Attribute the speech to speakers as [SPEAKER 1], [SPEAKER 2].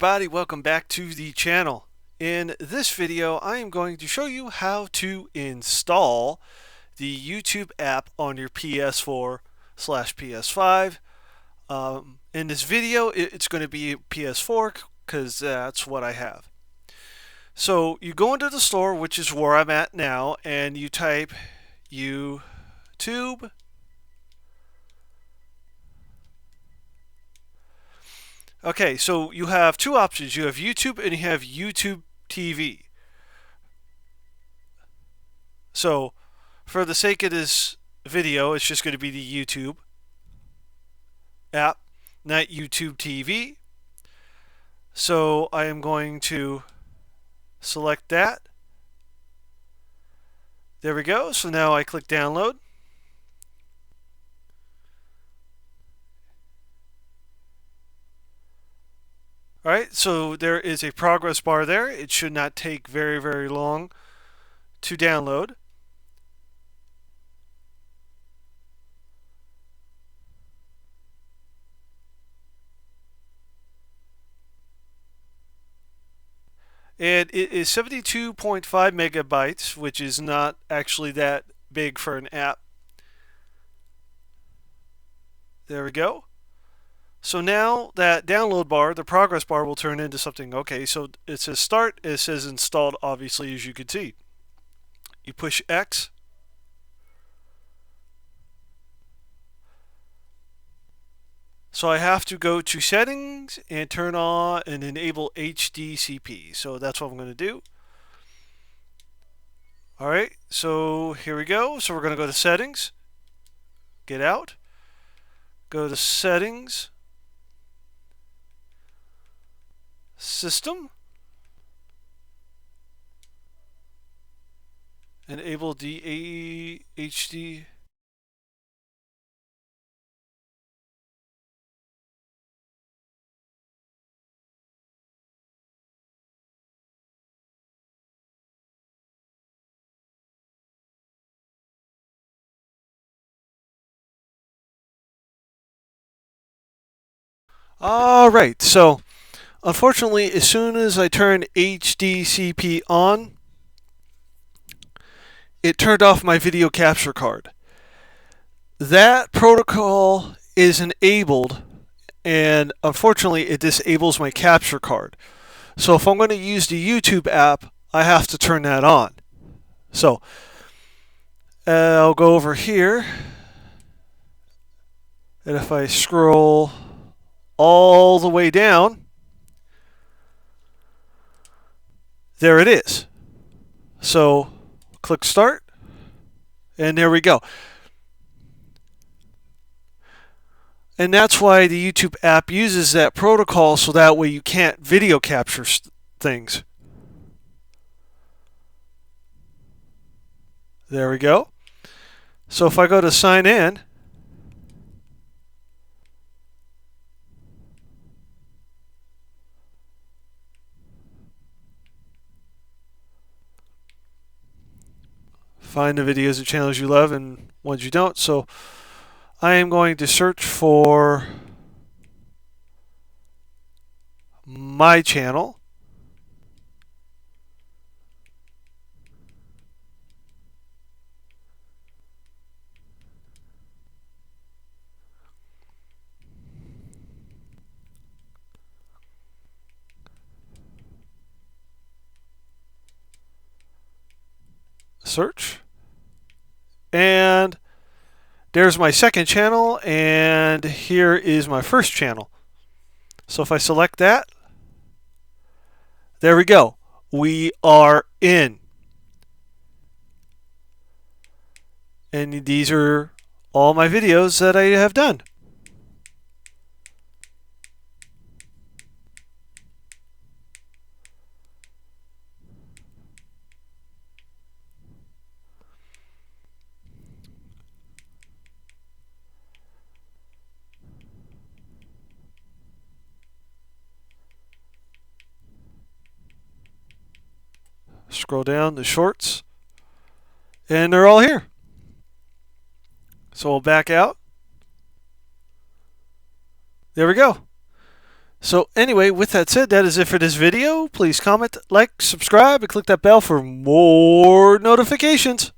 [SPEAKER 1] everybody, welcome back to the channel. In this video I am going to show you how to install the YouTube app on your PS4/PS5. In this video it's going to be PS4 because that's what I have. So you go into the store, which is where I'm at now, and you type YouTube. Okay, so you have two options. You have YouTube and you have YouTube TV. So for the sake of this video, it's just going to be the YouTube app, not YouTube TV. So I am going to select that. There we go. So now I click download. Alright, so there is a progress bar there. It should not take very long to download. And it is 72.5 megabytes, which is not actually that big for an app. There we go. So now that download bar, the progress bar, will turn into something. Okay, so it says start, it says installed, obviously, as you can see. You push X. So I have to go to settings and turn on and enable HDCP. So that's what I'm going to do. Alright, so here we go. So we're going to go to settings, get out, go to settings, system, enable HD. Alright, so unfortunately, as soon as I turned HDCP on, it turned off my video capture card. That protocol is enabled, and unfortunately it disables my capture card. So if I'm going to use the YouTube app, I have to turn that on. So I'll go over here, and if I scroll all the way down, there it is. So click start, and there we go. And that's why the YouTube app uses that protocol, so that way you can't video capture things. There we go. So if I go to sign in, find the videos and channels you love and ones you don't. So I am going to search for my channel. Search. And there's my second channel, and here is my first channel. So if I select that, there we go. We are in. And these are all my videos that I have done. Scroll down the shorts, and they're all here. So we'll back out. There we go. So anyway, with that said, that is it for this video. Please comment, like, subscribe, and click that bell for more notifications.